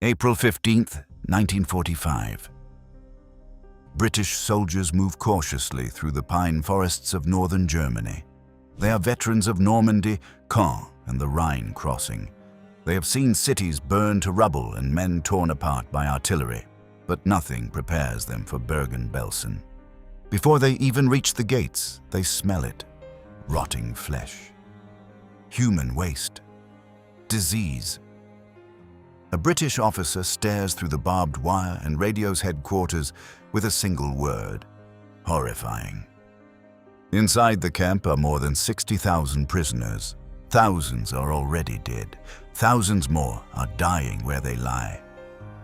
April 15th, 1945. British soldiers move cautiously through the pine forests of northern Germany. They are veterans of Normandy, Caen, and the Rhine crossing. They have seen cities burned to rubble and men torn apart by artillery, but nothing prepares them for Bergen-Belsen. Before they even reach the gates, they smell it: rotting flesh, human waste, disease. A British officer stares through the barbed wire and radios headquarters with a single word: horrifying. Inside the camp are more than 60,000 prisoners. Thousands are already dead. Thousands more are dying where they lie.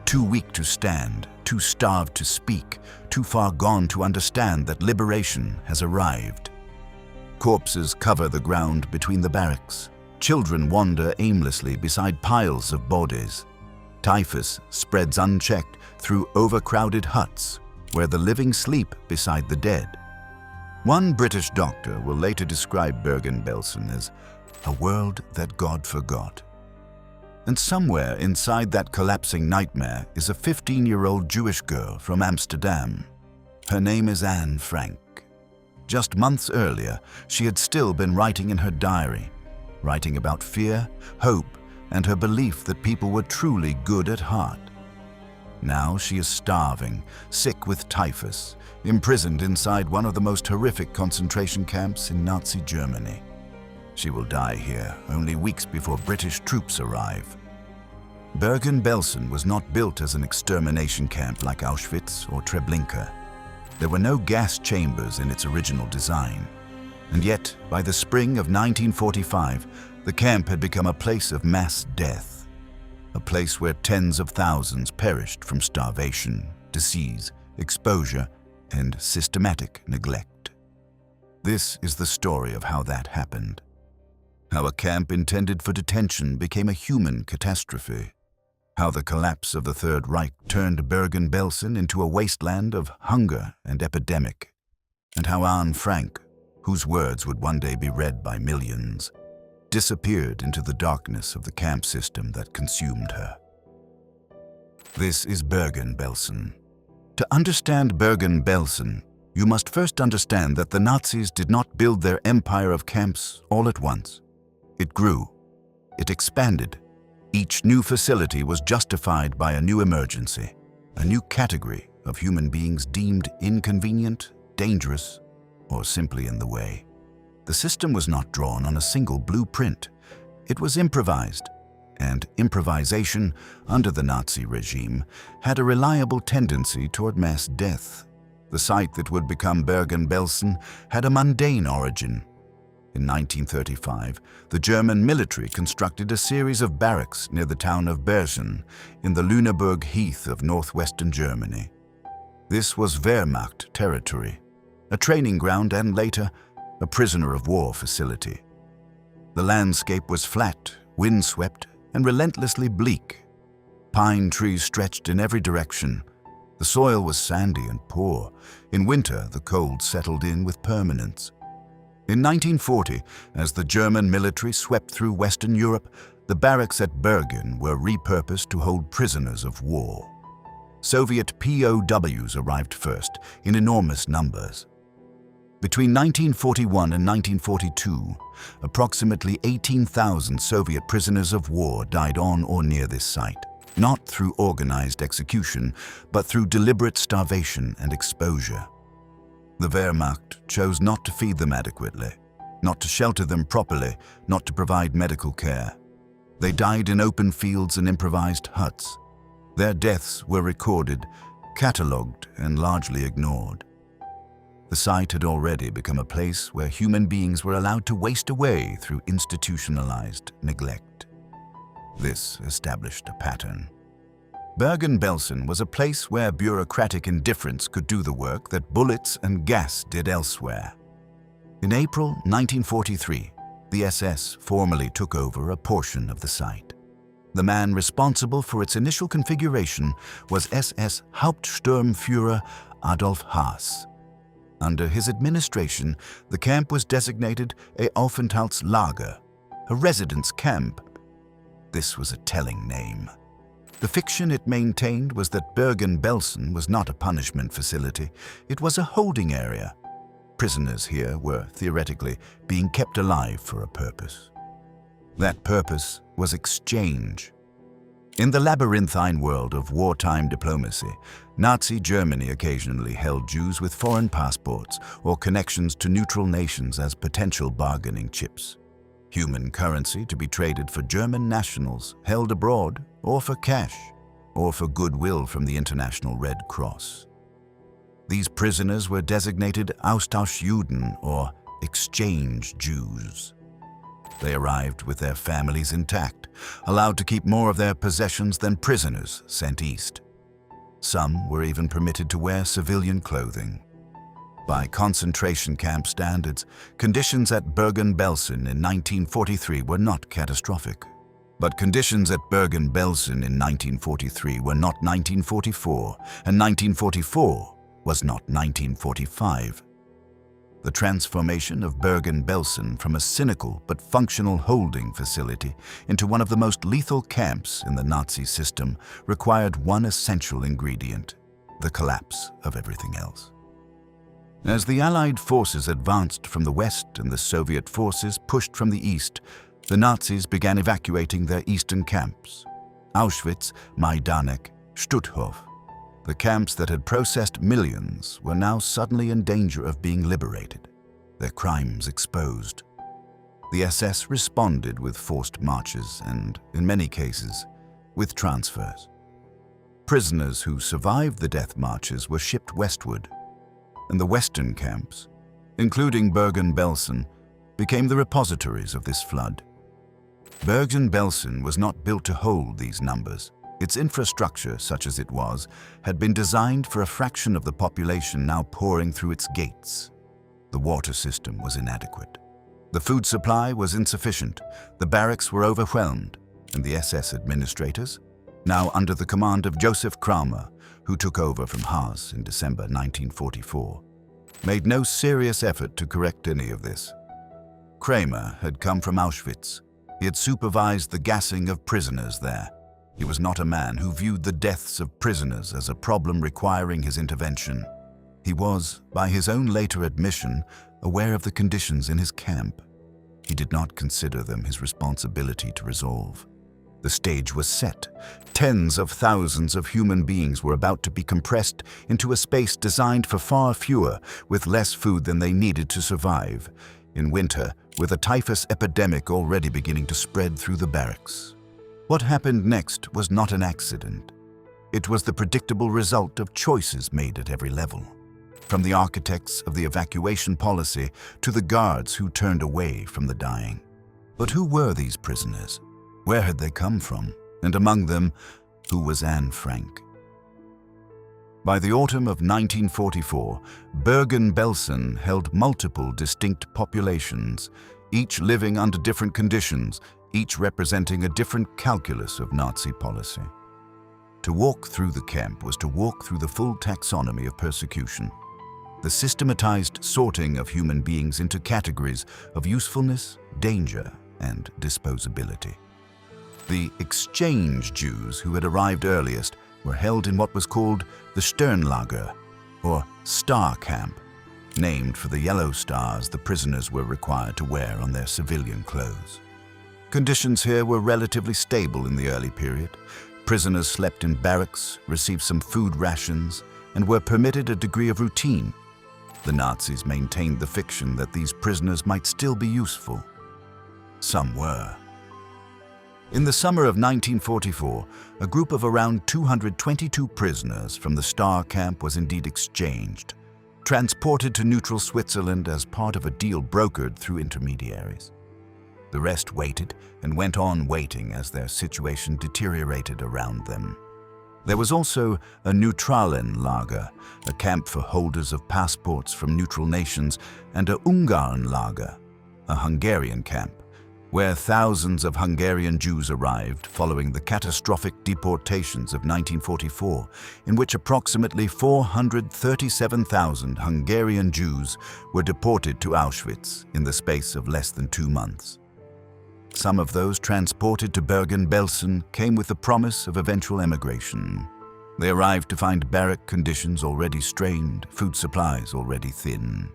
Too weak to stand, too starved to speak, too far gone to understand that liberation has arrived. Corpses cover the ground between the barracks. Children wander aimlessly beside piles of bodies. Typhus spreads unchecked through overcrowded huts, where the living sleep beside the dead. One British doctor will later describe Bergen-Belsen as a world that God forgot. And somewhere inside that collapsing nightmare is a 15-year-old Jewish girl from Amsterdam. Her name is Anne Frank. Just months earlier, she had still been writing in her diary, writing about fear, hope, and her belief that people were truly good at heart. Now she is starving, sick with typhus, imprisoned inside one of the most horrific concentration camps in Nazi Germany. She will die here only weeks before British troops arrive. Bergen-Belsen was not built as an extermination camp like Auschwitz or Treblinka. There were no gas chambers in its original design. And yet, by the spring of 1945, the camp had become a place of mass death, a place where tens of thousands perished from starvation, disease, exposure, and systematic neglect. This is the story of how that happened. How a camp intended for detention became a human catastrophe. How the collapse of the Third Reich turned Bergen-Belsen into a wasteland of hunger and epidemic. And how Anne Frank, whose words would one day be read by millions, disappeared into the darkness of the camp system that consumed her. This is Bergen-Belsen. To understand Bergen-Belsen, you must first understand that the Nazis did not build their empire of camps all at once. It grew. It expanded. Each new facility was justified by a new emergency, a new category of human beings deemed inconvenient, dangerous, or simply in the way. The system was not drawn on a single blueprint. It was improvised, and improvisation under the Nazi regime had a reliable tendency toward mass death. The site that would become Bergen-Belsen had a mundane origin. In 1935, the German military constructed a series of barracks near the town of Bergen in the Lüneburg Heath of northwestern Germany. This was Wehrmacht territory, a training ground and later, a prisoner of war facility. The landscape was flat, windswept, and relentlessly bleak. Pine trees stretched in every direction. The soil was sandy and poor. In winter, the cold settled in with permanence. In 1940, as the German military swept through Western Europe, the barracks at Bergen were repurposed to hold prisoners of war. Soviet POWs arrived first, in enormous numbers. Between 1941 and 1942, approximately 18,000 Soviet prisoners of war died on or near this site, not through organized execution, but through deliberate starvation and exposure. The Wehrmacht chose not to feed them adequately, not to shelter them properly, not to provide medical care. They died in open fields and improvised huts. Their deaths were recorded, catalogued, and largely ignored. The site had already become a place where human beings were allowed to waste away through institutionalized neglect. This established a pattern. Bergen-Belsen was a place where bureaucratic indifference could do the work that bullets and gas did elsewhere. In April 1943, the SS formally took over a portion of the site. The man responsible for its initial configuration was SS Hauptsturmführer Adolf Haas. Under his administration, the camp was designated a Aufenthaltslager, a residence camp. This was a telling name. The fiction it maintained was that Bergen-Belsen was not a punishment facility, it was a holding area. Prisoners here were, theoretically, being kept alive for a purpose. That purpose was exchange. In the labyrinthine world of wartime diplomacy, Nazi Germany occasionally held Jews with foreign passports or connections to neutral nations as potential bargaining chips. Human currency to be traded for German nationals held abroad, or for cash, or for goodwill from the International Red Cross. These prisoners were designated Austauschjuden, or exchange Jews. They arrived with their families intact, allowed to keep more of their possessions than prisoners sent east. Some were even permitted to wear civilian clothing. By concentration camp standards, conditions at Bergen-Belsen in 1943 were not catastrophic. But conditions at Bergen-Belsen in 1943 were not 1944, and 1944 was not 1945. The transformation of Bergen-Belsen from a cynical but functional holding facility into one of the most lethal camps in the Nazi system required one essential ingredient: the collapse of everything else. As the Allied forces advanced from the west and the Soviet forces pushed from the east, the Nazis began evacuating their eastern camps: Auschwitz, Majdanek, Stutthof. The camps that had processed millions were now suddenly in danger of being liberated, their crimes exposed. The SS responded with forced marches and, in many cases, with transfers. Prisoners who survived the death marches were shipped westward, and the western camps, including Bergen-Belsen, became the repositories of this flood. Bergen-Belsen was not built to hold these numbers. Its infrastructure, such as it was, had been designed for a fraction of the population now pouring through its gates. The water system was inadequate. The food supply was insufficient, the barracks were overwhelmed, and the SS administrators, now under the command of Josef Kramer, who took over from Haas in December 1944, made no serious effort to correct any of this. Kramer had come from Auschwitz. He had supervised the gassing of prisoners there. He was not a man who viewed the deaths of prisoners as a problem requiring his intervention. He was, by his own later admission, aware of the conditions in his camp. He did not consider them his responsibility to resolve. The stage was set. Tens of thousands of human beings were about to be compressed into a space designed for far fewer, with less food than they needed to survive. In winter, with a typhus epidemic already beginning to spread through the barracks. What happened next was not an accident. It was the predictable result of choices made at every level. From the architects of the evacuation policy to the guards who turned away from the dying. But who were these prisoners? Where had they come from? And among them, who was Anne Frank? By the autumn of 1944, Bergen-Belsen held multiple distinct populations, each living under different conditions, each representing a different calculus of Nazi policy. To walk through the camp was to walk through the full taxonomy of persecution, the systematized sorting of human beings into categories of usefulness, danger, and disposability. The exchange Jews who had arrived earliest were held in what was called the Sternlager, or Star Camp, named for the yellow stars the prisoners were required to wear on their civilian clothes. Conditions here were relatively stable in the early period. Prisoners slept in barracks, received some food rations, and were permitted a degree of routine. The Nazis maintained the fiction that these prisoners might still be useful. Some were. In the summer of 1944, a group of around 222 prisoners from the Star Camp was indeed exchanged, transported to neutral Switzerland as part of a deal brokered through intermediaries. The rest waited and went on waiting as their situation deteriorated around them. There was also a Neutralenlager, a camp for holders of passports from neutral nations, and a Ungarnlager, a Hungarian camp, where thousands of Hungarian Jews arrived following the catastrophic deportations of 1944, in which approximately 437,000 Hungarian Jews were deported to Auschwitz in the space of less than 2 months. Some of those transported to Bergen-Belsen came with the promise of eventual emigration. They arrived to find barrack conditions already strained, food supplies already thin.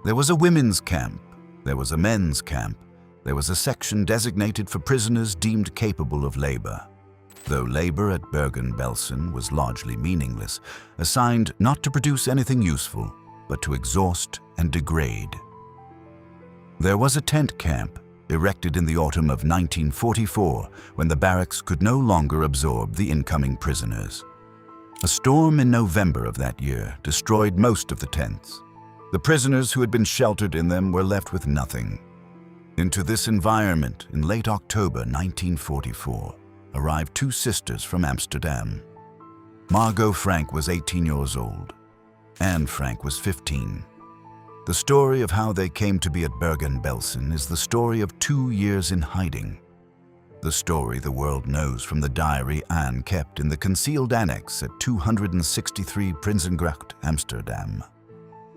There was a women's camp, there was a men's camp, there was a section designated for prisoners deemed capable of labor. Though labor at Bergen-Belsen was largely meaningless, assigned not to produce anything useful, but to exhaust and degrade. There was a tent camp erected in the autumn of 1944 when the barracks could no longer absorb the incoming prisoners. A storm in November of that year destroyed most of the tents. The prisoners who had been sheltered in them were left with nothing. Into this environment, in late October 1944, arrived two sisters from Amsterdam. Margot Frank was 18 years old. Anne Frank was 15. The story of how they came to be at Bergen-Belsen is the story of 2 years in hiding. The story the world knows from the diary Anne kept in the concealed annex at 263 Prinsengracht, Amsterdam.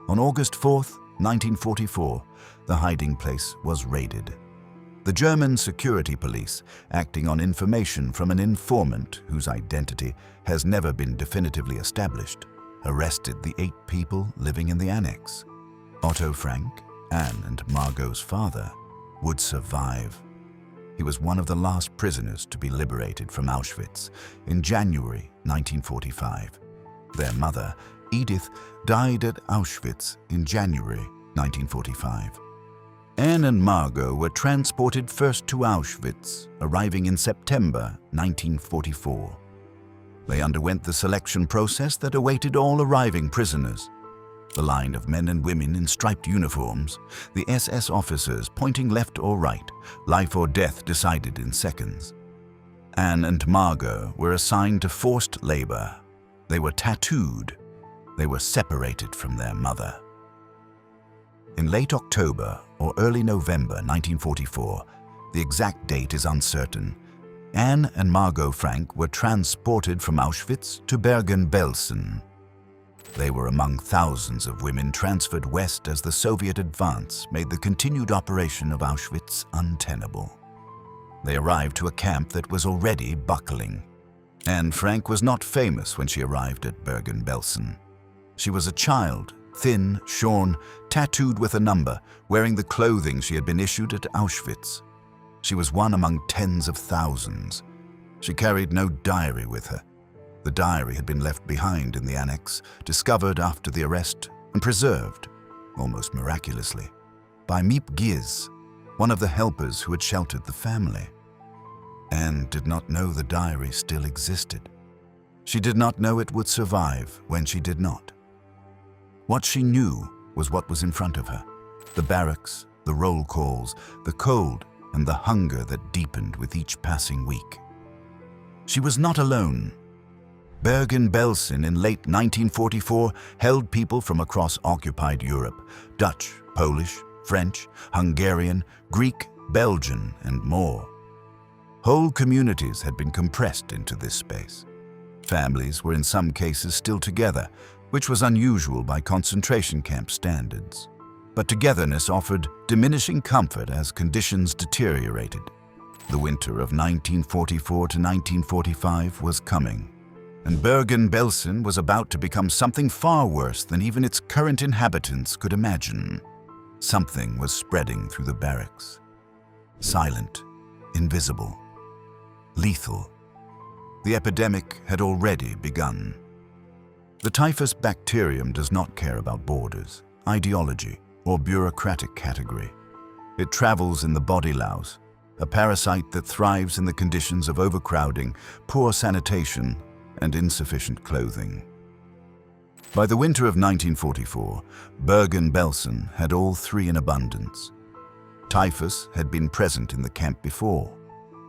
On August 4, 1944, the hiding place was raided. The German security police, acting on information from an informant whose identity has never been definitively established, arrested the 8 people living in the annex. Otto Frank, Anne and Margot's father, would survive. He was one of the last prisoners to be liberated from Auschwitz in January 1945. Their mother, Edith, died at Auschwitz in January 1945. Anne and Margot were transported first to Auschwitz, arriving in September 1944. They underwent the selection process that awaited all arriving prisoners. The line of men and women in striped uniforms, the SS officers pointing left or right, life or death decided in seconds. Anne and Margot were assigned to forced labor. They were tattooed. They were separated from their mother. In late October or early November 1944, the exact date is uncertain, Anne and Margot Frank were transported from Auschwitz to Bergen-Belsen. They were among thousands of women transferred west as the Soviet advance made the continued operation of Auschwitz untenable. They arrived to a camp that was already buckling. Anne Frank was not famous when she arrived at Bergen-Belsen. She was a child, thin, shorn, tattooed with a number, wearing the clothing she had been issued at Auschwitz. She was one among tens of thousands. She carried no diary with her. The diary had been left behind in the annex, discovered after the arrest and preserved, almost miraculously, by Miep Gies, one of the helpers who had sheltered the family. Anne did not know the diary still existed. She did not know it would survive when she did not. What she knew was what was in front of her: the barracks, the roll calls, the cold, and the hunger that deepened with each passing week. She was not alone. Bergen-Belsen in late 1944 held people from across occupied Europe: Dutch, Polish, French, Hungarian, Greek, Belgian, and more. Whole communities had been compressed into this space. Families were in some cases still together, which was unusual by concentration camp standards. But togetherness offered diminishing comfort as conditions deteriorated. The winter of 1944 to 1945 was coming, and Bergen-Belsen was about to become something far worse than even its current inhabitants could imagine. Something was spreading through the barracks. Silent, invisible, lethal. The epidemic had already begun. The typhus bacterium does not care about borders, ideology, or bureaucratic category. It travels in the body louse, a parasite that thrives in the conditions of overcrowding, poor sanitation, and insufficient clothing. By the winter of 1944, Bergen-Belsen had all three in abundance. Typhus had been present in the camp before.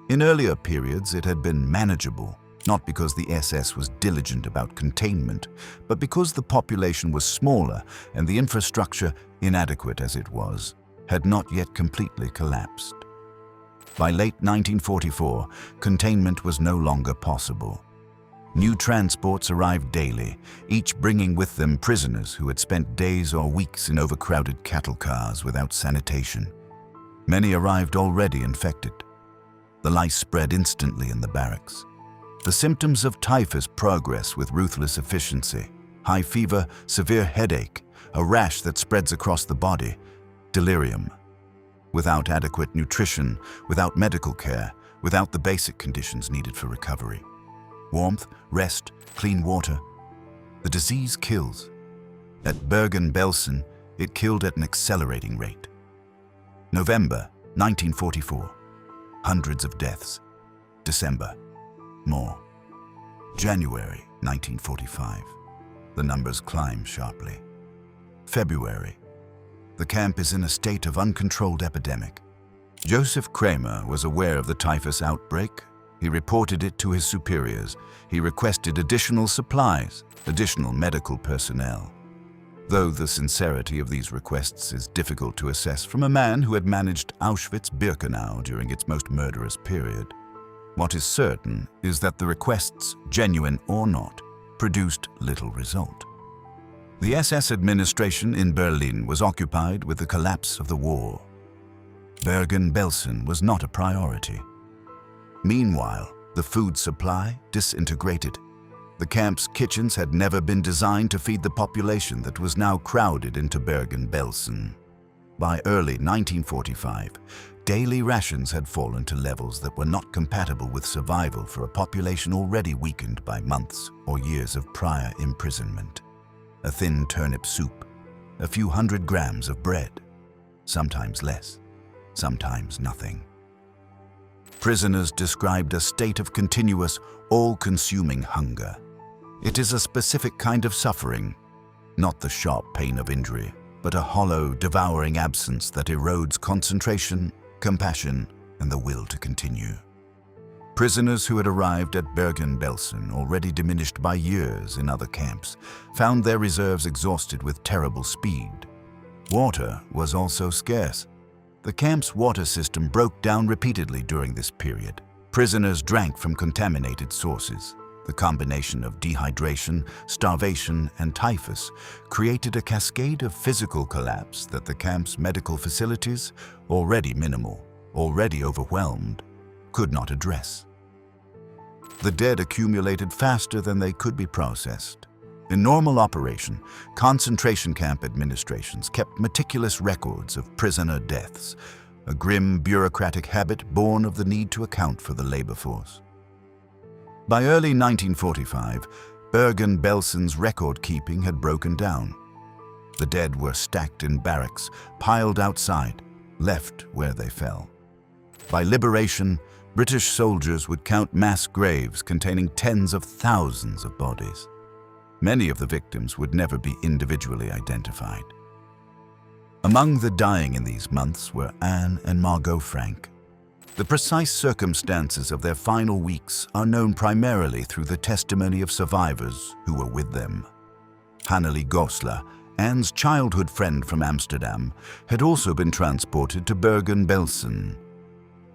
In earlier periods, it had been manageable, not because the SS was diligent about containment, but because the population was smaller and the infrastructure, inadequate as it was, had not yet completely collapsed. By late 1944, containment was no longer possible. New transports arrived daily, each bringing with them prisoners who had spent days or weeks in overcrowded cattle cars without sanitation. Many arrived already infected. The lice spread instantly in the barracks. The symptoms of typhus progress with ruthless efficiency. High fever, severe headache, a rash that spreads across the body, delirium. Without adequate nutrition, without medical care, without the basic conditions needed for recovery. Warmth, rest, clean water. The disease kills. At Bergen-Belsen, it killed at an accelerating rate. November 1944, hundreds of deaths. December, more. January 1945, the numbers climb sharply. February, the camp is in a state of uncontrolled epidemic. Josef Kramer was aware of the typhus outbreak. He reported it to his superiors. He requested additional supplies, additional medical personnel. Though the sincerity of these requests is difficult to assess from a man who had managed Auschwitz-Birkenau during its most murderous period, what is certain is that the requests, genuine or not, produced little result. The SS administration in Berlin was occupied with the collapse of the war. Bergen-Belsen was not a priority. Meanwhile, the food supply disintegrated. The camp's kitchens had never been designed to feed the population that was now crowded into Bergen-Belsen. By early 1945, daily rations had fallen to levels that were not compatible with survival for a population already weakened by months or years of prior imprisonment. A thin turnip soup, a few hundred grams of bread, sometimes less, sometimes nothing. Prisoners described a state of continuous, all-consuming hunger. It is a specific kind of suffering, not the sharp pain of injury, but a hollow, devouring absence that erodes concentration, compassion, and the will to continue. Prisoners who had arrived at Bergen-Belsen, already diminished by years in other camps, found their reserves exhausted with terrible speed. Water was also scarce. The camp's water system broke down repeatedly during this period. Prisoners drank from contaminated sources. The combination of dehydration, starvation, and typhus created a cascade of physical collapse that the camp's medical facilities, already minimal, already overwhelmed, could not address. The dead accumulated faster than they could be processed. In normal operation, concentration camp administrations kept meticulous records of prisoner deaths, a grim bureaucratic habit born of the need to account for the labor force. By early 1945, Bergen-Belsen's record-keeping had broken down. The dead were stacked in barracks, piled outside, left where they fell. By liberation, British soldiers would count mass graves containing tens of thousands of bodies. Many of the victims would never be individually identified. Among the dying in these months were Anne and Margot Frank. The precise circumstances of their final weeks are known primarily through the testimony of survivors who were with them. Hannelie Goslar, Anne's childhood friend from Amsterdam, had also been transported to Bergen-Belsen.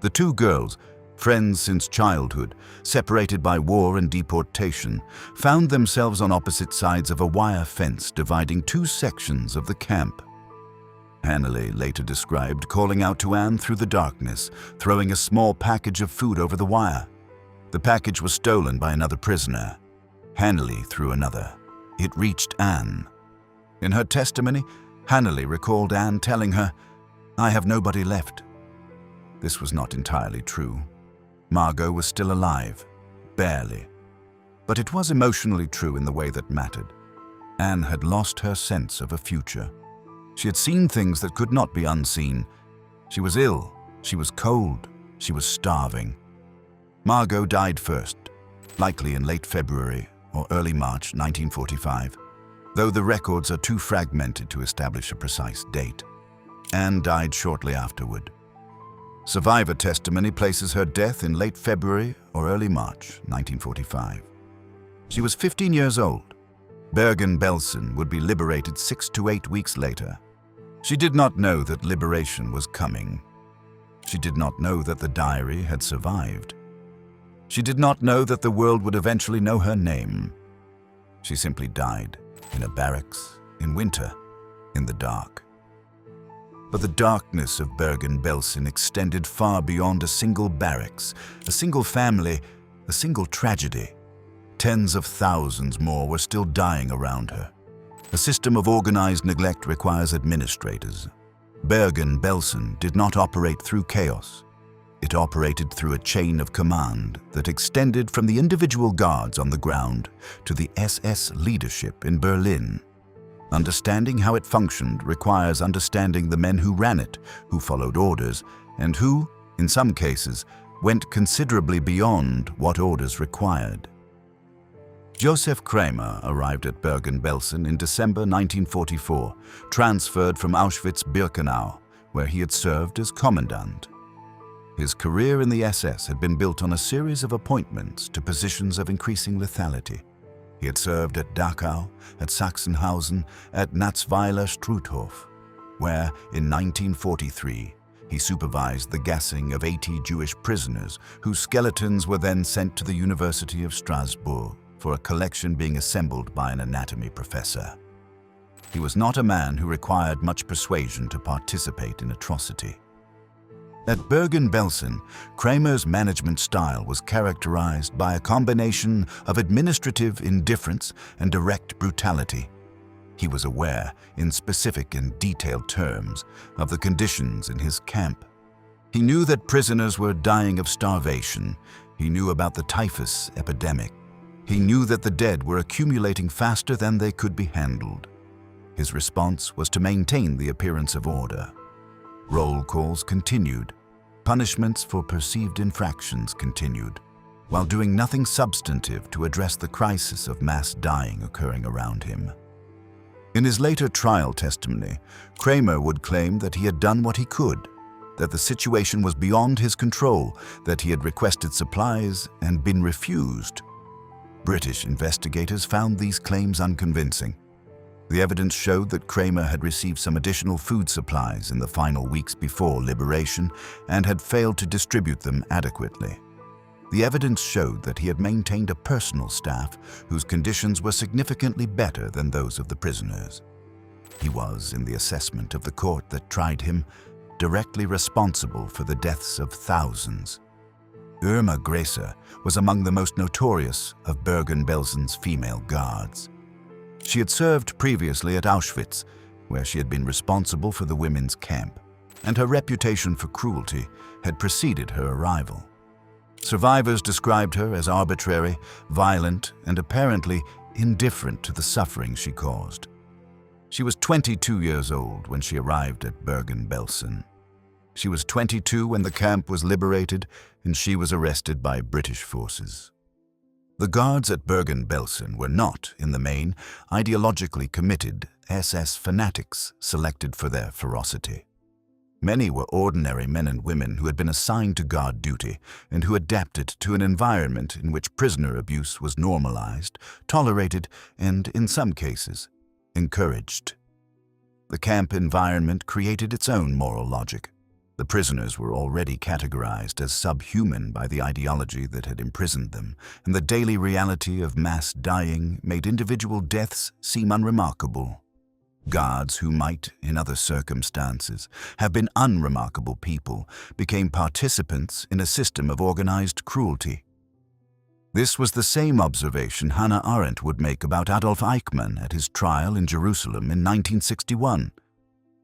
The two girls, friends since childhood, separated by war and deportation, found themselves on opposite sides of a wire fence dividing two sections of the camp. Hannelie later described calling out to Anne through the darkness, throwing a small package of food over the wire. The package was stolen by another prisoner. Hannelie threw another. It reached Anne. In her testimony, Hannelie recalled Anne telling her, "I have nobody left." This was not entirely true. Margot was still alive, barely. But it was emotionally true in the way that mattered. Anne had lost her sense of a future. She had seen things that could not be unseen. She was ill, she was cold, she was starving. Margot died first, likely in late February or early March 1945, though the records are too fragmented to establish a precise date. Anne died shortly afterward. Survivor testimony places her death in late February or early March 1945. She was 15 years old. Bergen-Belsen would be liberated 6 to 8 weeks later. She did not know that liberation was coming. She did not know that the diary had survived. She did not know that the world would eventually know her name. She simply died in a barracks, in winter, in the dark. But the darkness of Bergen-Belsen extended far beyond a single barracks, a single family, a single tragedy. Tens of thousands more were still dying around her. A system of organized neglect requires administrators. Bergen-Belsen did not operate through chaos. It operated through a chain of command that extended from the individual guards on the ground to the SS leadership in Berlin. Understanding how it functioned requires understanding the men who ran it, who followed orders, and who, in some cases, went considerably beyond what orders required. Josef Kramer arrived at Bergen-Belsen in December 1944, transferred from Auschwitz-Birkenau, where he had served as commandant. His career in the SS had been built on a series of appointments to positions of increasing lethality. He had served at Dachau, at Sachsenhausen, at Natzweiler Struthof, where, in 1943, he supervised the gassing of 80 Jewish prisoners whose skeletons were then sent to the University of Strasbourg for a collection being assembled by an anatomy professor. He was not a man who required much persuasion to participate in atrocity. At Bergen-Belsen, Kramer's management style was characterized by a combination of administrative indifference and direct brutality. He was aware, in specific and detailed terms, of the conditions in his camp. He knew that prisoners were dying of starvation. He knew about the typhus epidemic. He knew that the dead were accumulating faster than they could be handled. His response was to maintain the appearance of order. Roll calls continued. Punishments for perceived infractions continued, while doing nothing substantive to address the crisis of mass dying occurring around him. In his later trial testimony, Kramer would claim that he had done what he could, that the situation was beyond his control, that he had requested supplies and been refused. British investigators found these claims unconvincing. The evidence showed that Kramer had received some additional food supplies in the final weeks before liberation and had failed to distribute them adequately. The evidence showed that he had maintained a personal staff whose conditions were significantly better than those of the prisoners. He was, in the assessment of the court that tried him, directly responsible for the deaths of thousands. Irma Grese was among the most notorious of Bergen-Belsen's female guards. She had served previously at Auschwitz, where she had been responsible for the women's camp, and her reputation for cruelty had preceded her arrival. Survivors described her as arbitrary, violent, and apparently indifferent to the suffering she caused. She was 22 years old when she arrived at Bergen-Belsen. She was 22 when the camp was liberated and she was arrested by British forces. The guards at Bergen-Belsen were not, in the main, ideologically committed SS fanatics selected for their ferocity. Many were ordinary men and women who had been assigned to guard duty and who adapted to an environment in which prisoner abuse was normalized, tolerated, and, in some cases, encouraged. The camp environment created its own moral logic. The prisoners were already categorized as subhuman by the ideology that had imprisoned them, and the daily reality of mass dying made individual deaths seem unremarkable. Guards who might, in other circumstances, have been unremarkable people became participants in a system of organized cruelty. This was the same observation Hannah Arendt would make about Adolf Eichmann at his trial in Jerusalem in 1961.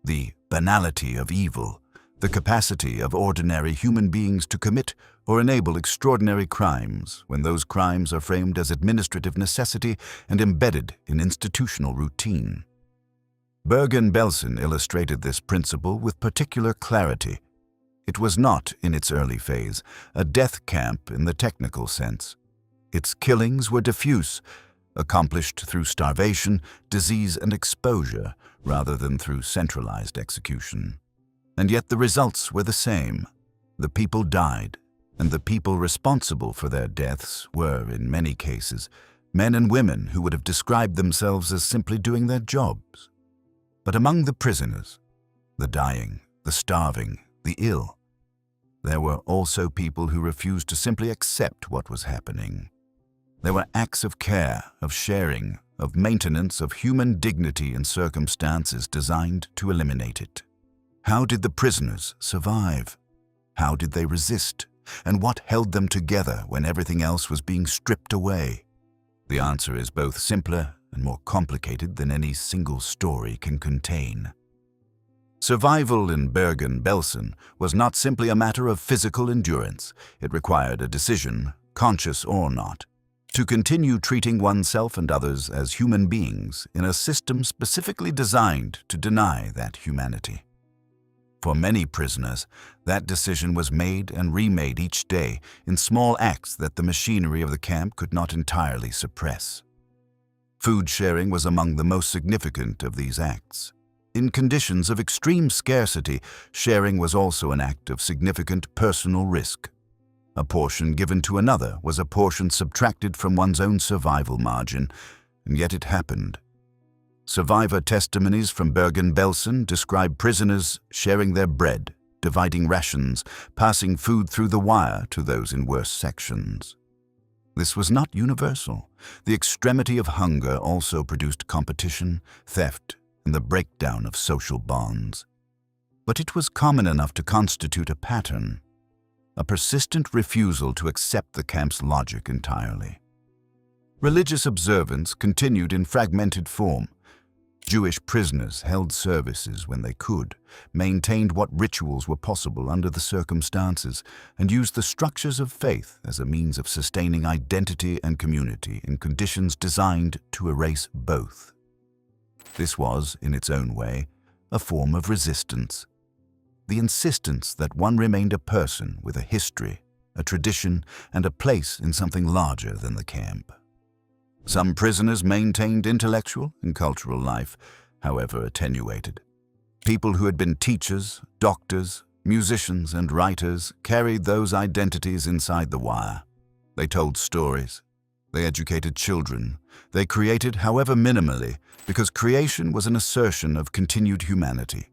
The banality of evil, the capacity of ordinary human beings to commit or enable extraordinary crimes when those crimes are framed as administrative necessity and embedded in institutional routine. Bergen-Belsen illustrated this principle with particular clarity. It was not, in its early phase, a death camp in the technical sense. Its killings were diffuse, accomplished through starvation, disease, and exposure, rather than through centralized execution. And yet the results were the same. The people died, and the people responsible for their deaths were, in many cases, men and women who would have described themselves as simply doing their jobs. But among the prisoners, the dying, the starving, the ill, there were also people who refused to simply accept what was happening. There were acts of care, of sharing, of maintenance of human dignity in circumstances designed to eliminate it. How did the prisoners survive? How did they resist? And what held them together when everything else was being stripped away? The answer is both simpler and more complicated than any single story can contain. Survival in Bergen-Belsen was not simply a matter of physical endurance. It required a decision, conscious or not, to continue treating oneself and others as human beings in a system specifically designed to deny that humanity. For many prisoners, that decision was made and remade each day in small acts that the machinery of the camp could not entirely suppress. Food sharing was among the most significant of these acts. In conditions of extreme scarcity, sharing was also an act of significant personal risk. A portion given to another was a portion subtracted from one's own survival margin, and yet it happened. Survivor testimonies from Bergen-Belsen describe prisoners sharing their bread, dividing rations, passing food through the wire to those in worse sections. This was not universal. The extremity of hunger also produced competition, theft, and the breakdown of social bonds. But it was common enough to constitute a pattern, a persistent refusal to accept the camp's logic entirely. Religious observance continued in fragmented form. Jewish prisoners held services when they could, maintained what rituals were possible under the circumstances, and used the structures of faith as a means of sustaining identity and community in conditions designed to erase both. This was, in its own way, a form of resistance. The insistence that one remained a person with a history, a tradition, and a place in something larger than the camp. Some prisoners maintained intellectual and cultural life, however attenuated. People who had been teachers, doctors, musicians, and writers carried those identities inside the wire. They told stories. They educated children. They created, however minimally, because creation was an assertion of continued humanity.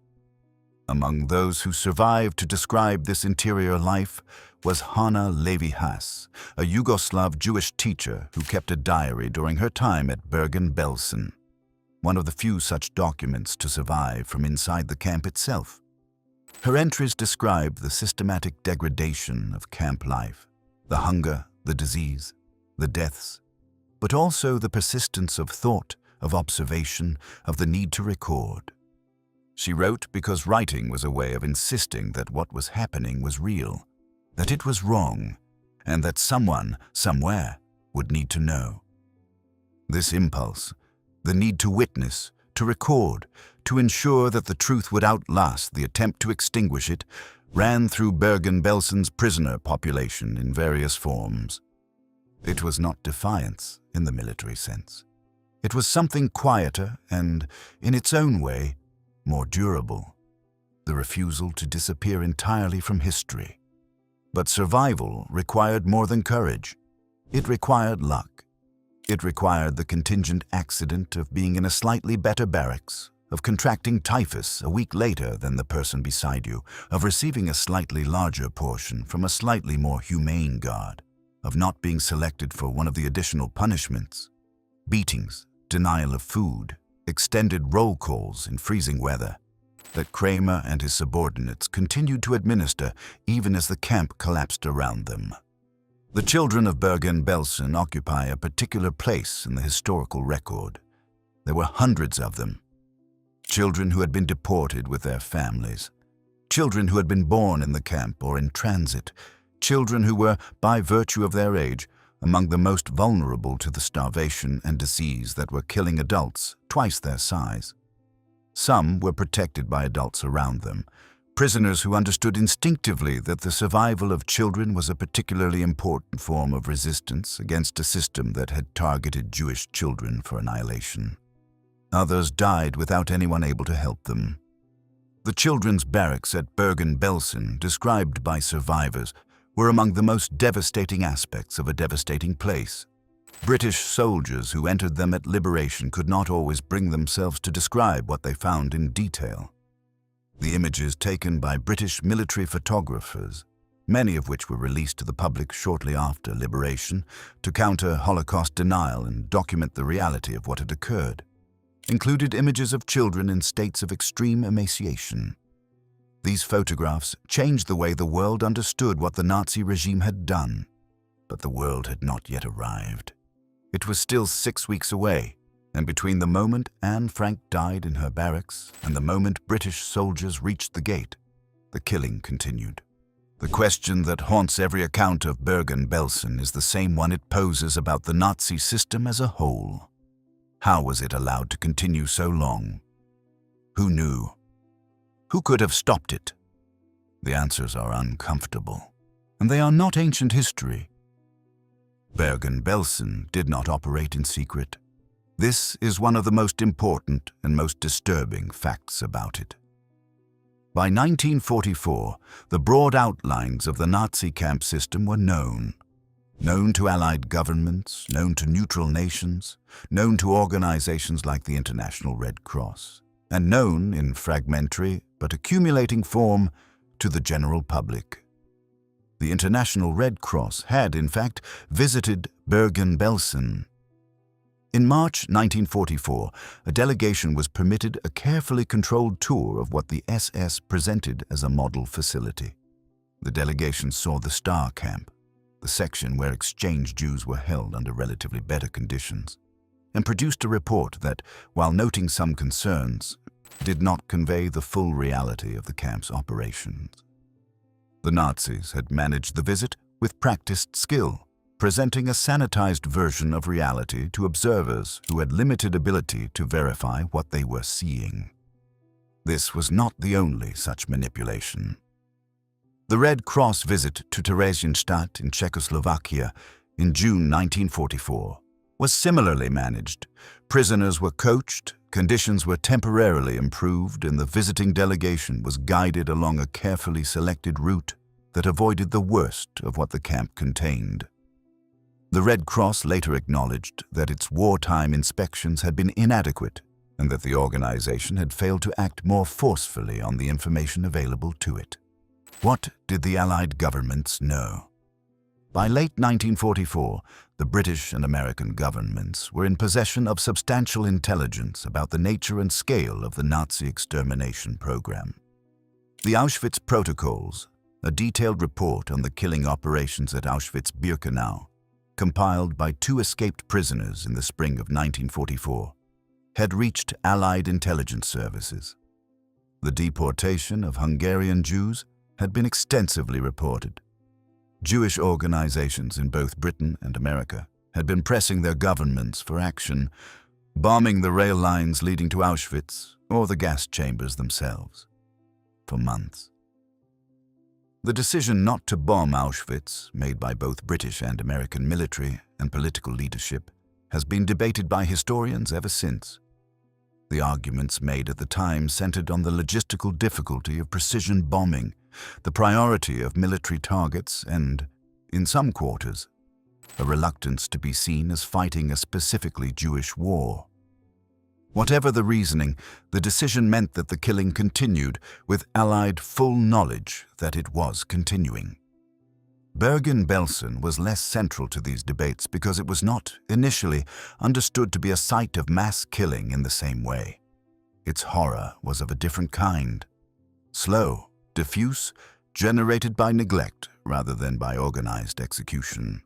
Among those who survived to describe this interior life was Hanna Levi-Haas, a Yugoslav Jewish teacher who kept a diary during her time at Bergen-Belsen, one of the few such documents to survive from inside the camp itself. Her entries describe the systematic degradation of camp life, the hunger, the disease, the deaths, but also the persistence of thought, of observation, of the need to record. She wrote because writing was a way of insisting that what was happening was real, that it was wrong, and that someone, somewhere, would need to know. This impulse, the need to witness, to record, to ensure that the truth would outlast the attempt to extinguish it, ran through Bergen-Belsen's prisoner population in various forms. It was not defiance in the military sense. It was something quieter and, in its own way, more durable, the refusal to disappear entirely from history. But survival required more than courage. It required luck. It required the contingent accident of being in a slightly better barracks, of contracting typhus a week later than the person beside you, of receiving a slightly larger portion from a slightly more humane guard, of not being selected for one of the additional punishments, beatings, denial of food, extended roll calls in freezing weather, that Kramer and his subordinates continued to administer even as the camp collapsed around them. The children of Bergen-Belsen occupy a particular place in the historical record. There were hundreds of them. Children who had been deported with their families, children who had been born in the camp or in transit, children who were, by virtue of their age, among the most vulnerable to the starvation and disease that were killing adults twice their size. Some were protected by adults around them, prisoners who understood instinctively that the survival of children was a particularly important form of resistance against a system that had targeted Jewish children for annihilation. Others died without anyone able to help them. The children's barracks at Bergen-Belsen, described by survivors, were among the most devastating aspects of a devastating place. British soldiers who entered them at liberation could not always bring themselves to describe what they found in detail. The images taken by British military photographers, many of which were released to the public shortly after liberation to counter Holocaust denial and document the reality of what had occurred, included images of children in states of extreme emaciation. These photographs changed the way the world understood what the Nazi regime had done. But the world had not yet arrived. It was still 6 weeks away, and between the moment Anne Frank died in her barracks and the moment British soldiers reached the gate, the killing continued. The question that haunts every account of Bergen-Belsen is the same one it poses about the Nazi system as a whole. How was it allowed to continue so long? Who knew? Who could have stopped it? The answers are uncomfortable, and they are not ancient history. Bergen-Belsen did not operate in secret. This is one of the most important and most disturbing facts about it. By 1944, the broad outlines of the Nazi camp system were known. Known to Allied governments, known to neutral nations, known to organizations like the International Red Cross, and known in fragmentary but accumulating form to the general public. The International Red Cross had, in fact, visited Bergen-Belsen. In March 1944, a delegation was permitted a carefully controlled tour of what the SS presented as a model facility. The delegation saw the Star Camp, the section where exchange Jews were held under relatively better conditions, and produced a report that, while noting some concerns, did not convey the full reality of the camp's operations. The Nazis had managed the visit with practiced skill, presenting a sanitized version of reality to observers who had limited ability to verify what they were seeing. This was not the only such manipulation. The Red Cross visit to Theresienstadt in Czechoslovakia in June 1944 was similarly managed. Prisoners were coached, conditions were temporarily improved, and the visiting delegation was guided along a carefully selected route that avoided the worst of what the camp contained. The Red Cross later acknowledged that its wartime inspections had been inadequate and that the organization had failed to act more forcefully on the information available to it. What did the Allied governments know? By late 1944, the British and American governments were in possession of substantial intelligence about the nature and scale of the Nazi extermination program. The Auschwitz Protocols, a detailed report on the killing operations at Auschwitz-Birkenau, compiled by 2 escaped prisoners in the spring of 1944, had reached Allied intelligence services. The deportation of Hungarian Jews had been extensively reported. Jewish organizations in both Britain and America had been pressing their governments for action, bombing the rail lines leading to Auschwitz or the gas chambers themselves, for months. The decision not to bomb Auschwitz, made by both British and American military and political leadership, has been debated by historians ever since. The arguments made at the time centered on the logistical difficulty of precision bombing, the priority of military targets, and, in some quarters, a reluctance to be seen as fighting a specifically Jewish war. Whatever the reasoning, the decision meant that the killing continued with Allied full knowledge that it was continuing. Bergen-Belsen was less central to these debates because it was not, initially, understood to be a site of mass killing in the same way. Its horror was of a different kind. Slow, diffuse, generated by neglect rather than by organized execution.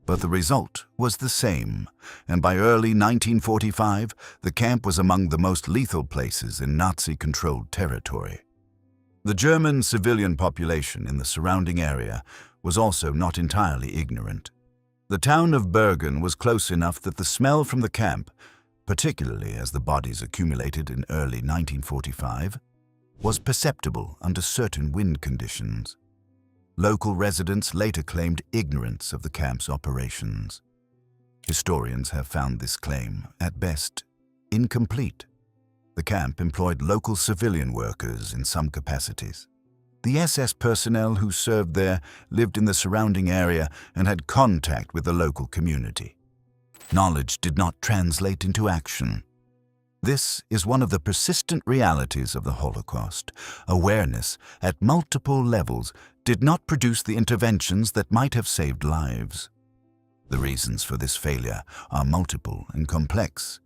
But the result was the same, and by early 1945, the camp was among the most lethal places in Nazi-controlled territory. The German civilian population in the surrounding area was also not entirely ignorant. The town of Bergen was close enough that the smell from the camp, particularly as the bodies accumulated in early 1945, was perceptible under certain wind conditions. Local residents later claimed ignorance of the camp's operations. Historians have found this claim, at best, incomplete. The camp employed local civilian workers in some capacities. The SS personnel who served there lived in the surrounding area and had contact with the local community. Knowledge did not translate into action. This is one of the persistent realities of the Holocaust. Awareness, at multiple levels, did not produce the interventions that might have saved lives. The reasons for this failure are multiple and complex.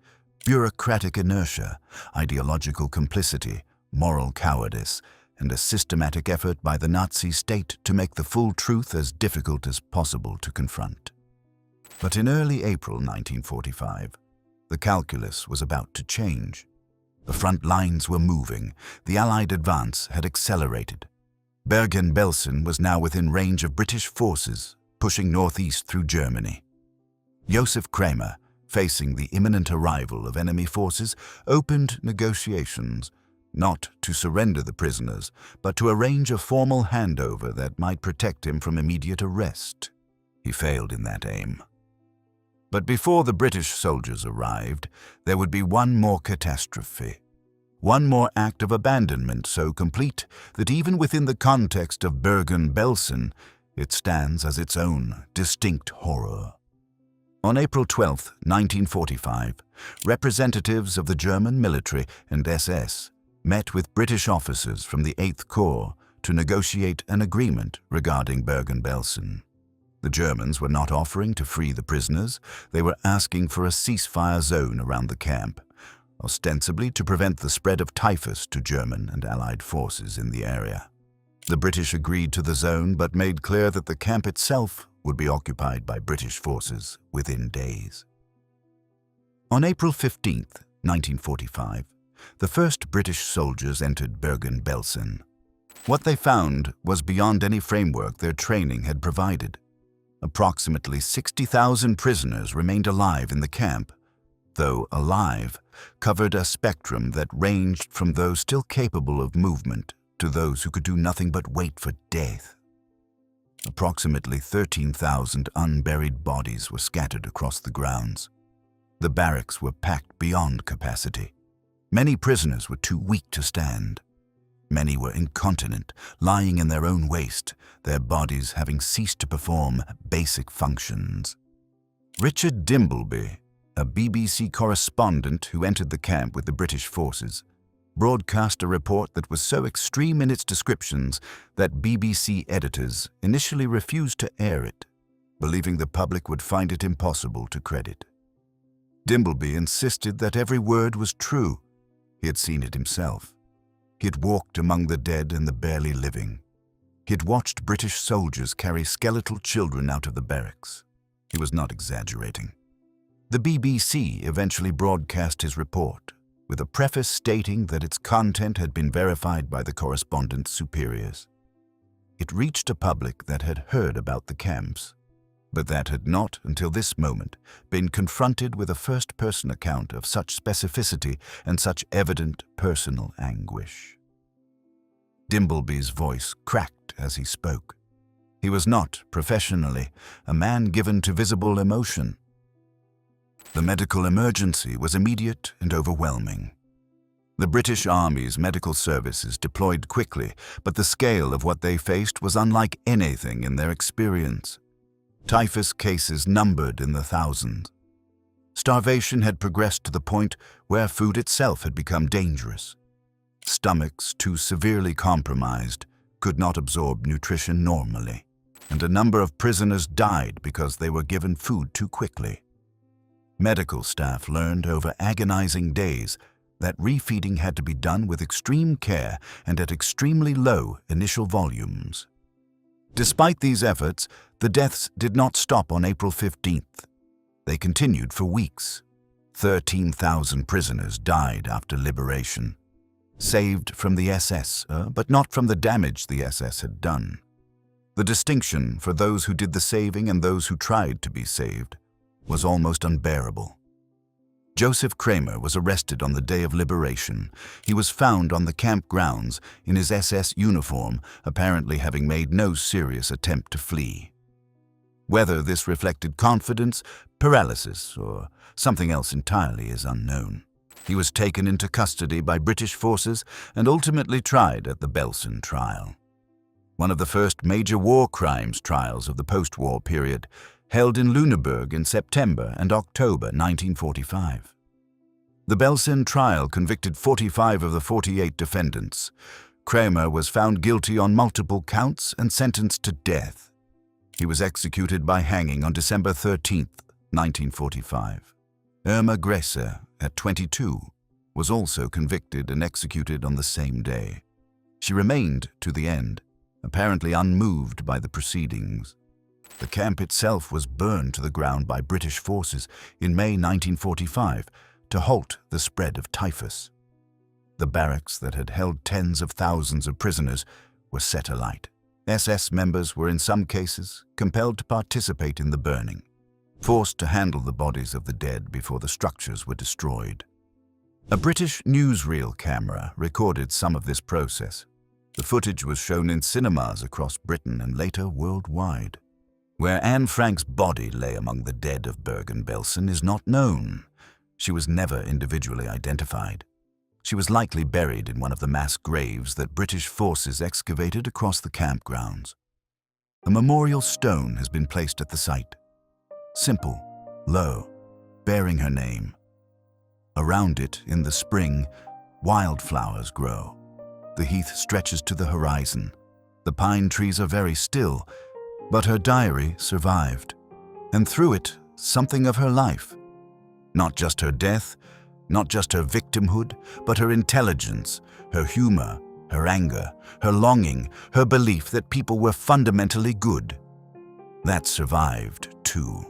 Bureaucratic inertia, ideological complicity, moral cowardice, and a systematic effort by the Nazi state to make the full truth as difficult as possible to confront. But in early April 1945, the calculus was about to change. The front lines were moving. The Allied advance had accelerated. Bergen-Belsen was now within range of British forces, pushing northeast through Germany. Josef Kramer, facing the imminent arrival of enemy forces, opened negotiations, not to surrender the prisoners, but to arrange a formal handover that might protect him from immediate arrest. He failed in that aim. But before the British soldiers arrived, there would be one more catastrophe. One more act of abandonment so complete that even within the context of Bergen-Belsen, it stands as its own distinct horror. On April 12, 1945, representatives of the German military and SS met with British officers from the 8th Corps to negotiate an agreement regarding Bergen-Belsen. The Germans were not offering to free the prisoners. They were asking for a ceasefire zone around the camp, ostensibly to prevent the spread of typhus to German and Allied forces in the area. The British agreed to the zone but made clear that the camp itself would be occupied by British forces within days. On April 15, 1945, the first British soldiers entered Bergen-Belsen. What they found was beyond any framework their training had provided. Approximately 60,000 prisoners remained alive in the camp, though alive covered a spectrum that ranged from those still capable of movement to those who could do nothing but wait for death. Approximately 13,000 unburied bodies were scattered across the grounds. The barracks were packed beyond capacity. Many prisoners were too weak to stand. Many were incontinent, lying in their own waste, their bodies having ceased to perform basic functions. Richard Dimbleby, a BBC correspondent who entered the camp with the British forces, broadcast a report that was so extreme in its descriptions that BBC editors initially refused to air it, believing the public would find it impossible to credit. Dimbleby insisted that every word was true. He had seen it himself. He had walked among the dead and the barely living. He had watched British soldiers carry skeletal children out of the barracks. He was not exaggerating. The BBC eventually broadcast his report, with a preface stating that its content had been verified by the correspondent's superiors. It reached a public that had heard about the camps, but that had not, until this moment, been confronted with a first-person account of such specificity and such evident personal anguish. Dimbleby's voice cracked as he spoke. He was not, professionally, a man given to visible emotion. The medical emergency was immediate and overwhelming. The British Army's medical services deployed quickly, but the scale of what they faced was unlike anything in their experience. Typhus cases numbered in the thousands. Starvation had progressed to the point where food itself had become dangerous. Stomachs too severely compromised could not absorb nutrition normally, and a number of prisoners died because they were given food too quickly. Medical staff learned over agonizing days that refeeding had to be done with extreme care and at extremely low initial volumes. Despite these efforts, the deaths did not stop on April 15th. They continued for weeks. 13,000 prisoners died after liberation, saved from the SS, but not from the damage the SS had done. The distinction for those who did the saving and those who tried to be saved was almost unbearable. Josef Kramer was arrested on the day of liberation. He was found on the camp grounds in his SS uniform, apparently having made no serious attempt to flee. Whether this reflected confidence, paralysis, or something else entirely is unknown. He was taken into custody by British forces and ultimately tried at the Belsen trial, one of the first major war crimes trials of the post-war period, held in Lüneburg in September and October 1945. The Belsen trial convicted 45 of the 48 defendants. Kramer was found guilty on multiple counts and sentenced to death. He was executed by hanging on December 13, 1945. Irma Grese, at 22, was also convicted and executed on the same day. She remained to the end, apparently unmoved by the proceedings. The camp itself was burned to the ground by British forces in May 1945 to halt the spread of typhus. The barracks that had held tens of thousands of prisoners were set alight. SS members were in some cases compelled to participate in the burning, forced to handle the bodies of the dead before the structures were destroyed. A British newsreel camera recorded some of this process. The footage was shown in cinemas across Britain and later worldwide. Where Anne Frank's body lay among the dead of Bergen-Belsen is not known. She was never individually identified. She was likely buried in one of the mass graves that British forces excavated across the campgrounds. A memorial stone has been placed at the site. Simple, low, bearing her name. Around it, in the spring, wildflowers grow. The heath stretches to the horizon. The pine trees are very still, but her diary survived, and through it, something of her life. Not just her death, not just her victimhood, but her intelligence, her humor, her anger, her longing, her belief that people were fundamentally good. That survived, too.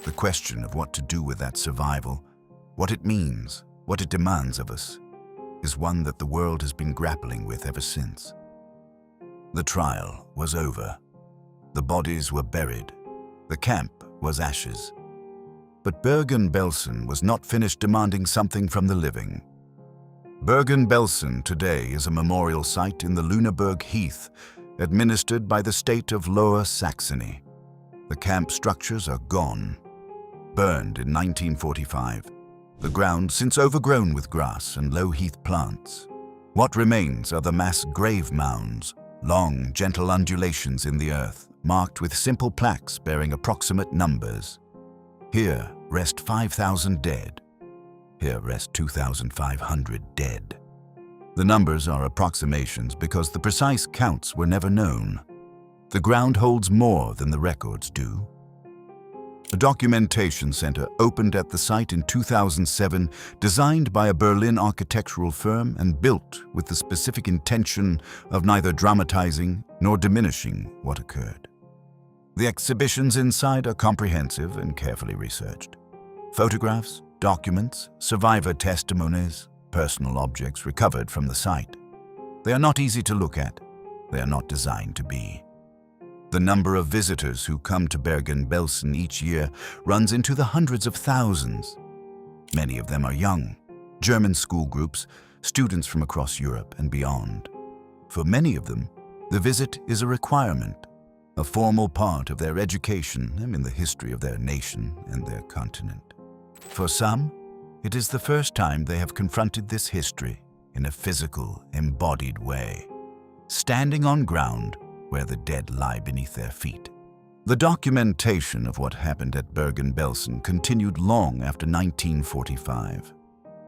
The question of what to do with that survival, what it means, what it demands of us, is one that the world has been grappling with ever since. The trial was over. The bodies were buried. The camp was ashes. But Bergen-Belsen was not finished demanding something from the living. Bergen-Belsen today is a memorial site in the Lüneburg Heath, administered by the state of Lower Saxony. The camp structures are gone, burned in 1945. The ground since overgrown with grass and low heath plants. What remains are the mass grave mounds, long, gentle undulations in the earth, marked with simple plaques bearing approximate numbers. Here rest 5,000 dead. Here rest 2,500 dead. The numbers are approximations because the precise counts were never known. The ground holds more than the records do. A documentation center opened at the site in 2007, designed by a Berlin architectural firm and built with the specific intention of neither dramatizing nor diminishing what occurred. The exhibitions inside are comprehensive and carefully researched. Photographs, documents, survivor testimonies, personal objects recovered from the site. They are not easy to look at. They are not designed to be. The number of visitors who come to Bergen-Belsen each year runs into the hundreds of thousands. Many of them are young, German school groups, students from across Europe and beyond. For many of them, the visit is a requirement, a formal part of their education and in the history of their nation and their continent. For some, it is the first time they have confronted this history in a physical, embodied way, standing on ground where the dead lie beneath their feet. The documentation of what happened at Bergen-Belsen continued long after 1945.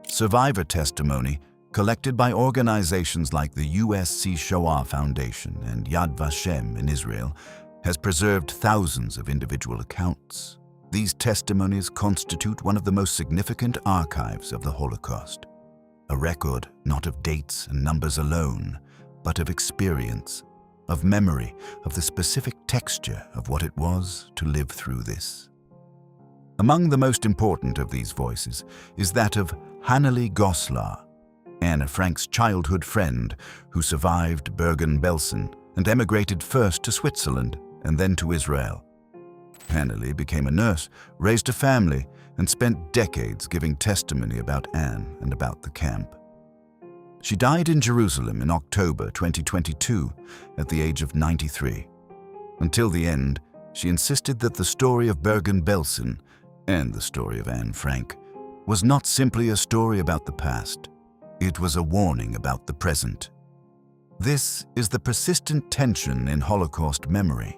Survivor testimony, collected by organizations like the USC Shoah Foundation and Yad Vashem in Israel, has preserved thousands of individual accounts. These testimonies constitute one of the most significant archives of the Holocaust. A record not of dates and numbers alone, but of experience, of memory, of the specific texture of what it was to live through this. Among the most important of these voices is that of Hannelie Goslar, Anne Frank's childhood friend who survived Bergen-Belsen and emigrated first to Switzerland and then to Israel. Hannelie became a nurse, raised a family, and spent decades giving testimony about Anne and about the camp. She died in Jerusalem in October 2022 at the age of 93. Until the end, she insisted that the story of Bergen-Belsen and the story of Anne Frank was not simply a story about the past. It was a warning about the present. This is the persistent tension in Holocaust memory,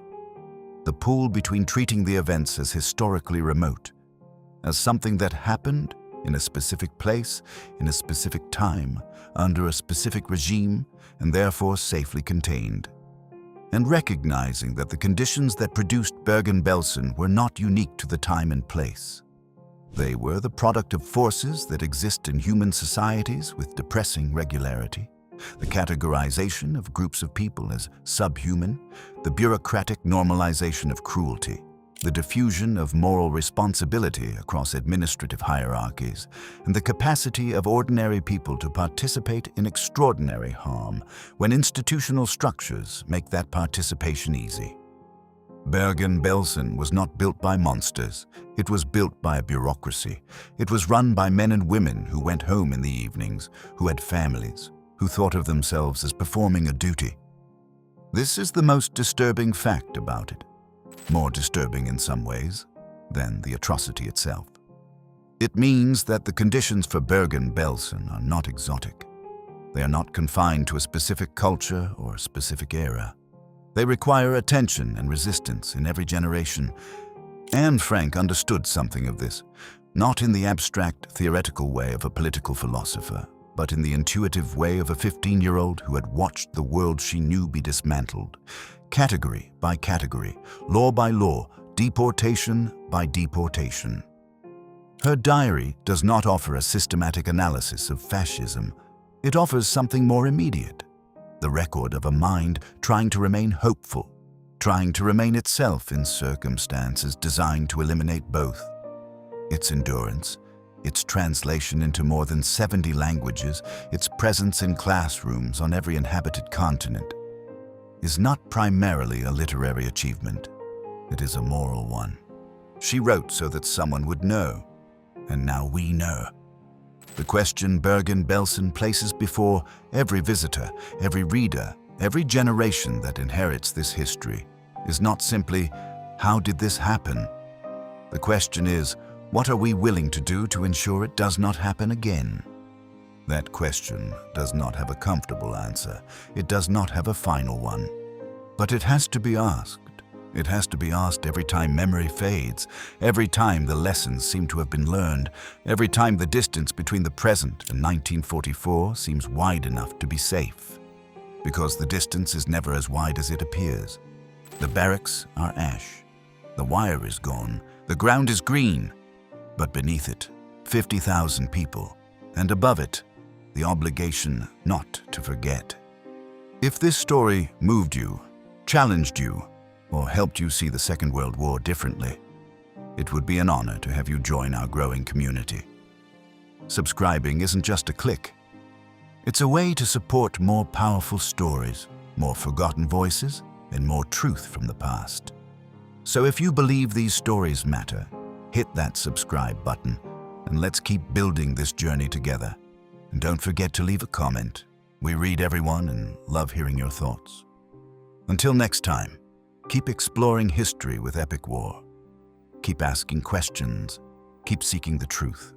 the pull between treating the events as historically remote, as something that happened in a specific place, in a specific time, under a specific regime, and therefore safely contained, and recognizing that the conditions that produced Bergen-Belsen were not unique to the time and place. They were the product of forces that exist in human societies with depressing regularity. the categorization of groups of people as subhuman, the bureaucratic normalization of cruelty, the diffusion of moral responsibility across administrative hierarchies, and the capacity of ordinary people to participate in extraordinary harm when institutional structures make that participation easy. Bergen-Belsen was not built by monsters. It was built by a bureaucracy. It was run by men and women who went home in the evenings, who had families, who thought of themselves as performing a duty. This is the most disturbing fact about it. More disturbing in some ways than the atrocity itself. It means that the conditions for Bergen-Belsen are not exotic. They are not confined to a specific culture or a specific era. They require attention and resistance in every generation. Anne Frank understood something of this, not in the abstract, theoretical way of a political philosopher, but in the intuitive way of a 15-year-old who had watched the world she knew be dismantled, category by category, law by law, deportation by deportation. Her diary does not offer a systematic analysis of fascism. It offers something more immediate, the record of a mind trying to remain hopeful, trying to remain itself in circumstances designed to eliminate both. Its endurance, its translation into more than 70 languages, its presence in classrooms on every inhabited continent, is not primarily a literary achievement. It is a moral one. She wrote so that someone would know, and now we know. The question Bergen-Belsen places before every visitor, every reader, every generation that inherits this history is not simply, how did this happen? The question is, what are we willing to do to ensure it does not happen again? That question does not have a comfortable answer. It does not have a final one. But it has to be asked. It has to be asked every time memory fades, every time the lessons seem to have been learned, every time the distance between the present and 1944 seems wide enough to be safe. Because the distance is never as wide as it appears. The barracks are ash. The wire is gone. The ground is green. But beneath it, 50,000 people. And above it, the obligation not to forget. If this story moved you, challenged you, or helped you see the Second World War differently, it would be an honor to have you join our growing community. Subscribing isn't just a click. It's a way to support more powerful stories, more forgotten voices, and more truth from the past. So if you believe these stories matter, hit that subscribe button, and let's keep building this journey together. And don't forget to leave a comment. We read everyone and love hearing your thoughts. Until next time, keep exploring history with Epic War. Keep asking questions. Keep seeking the truth.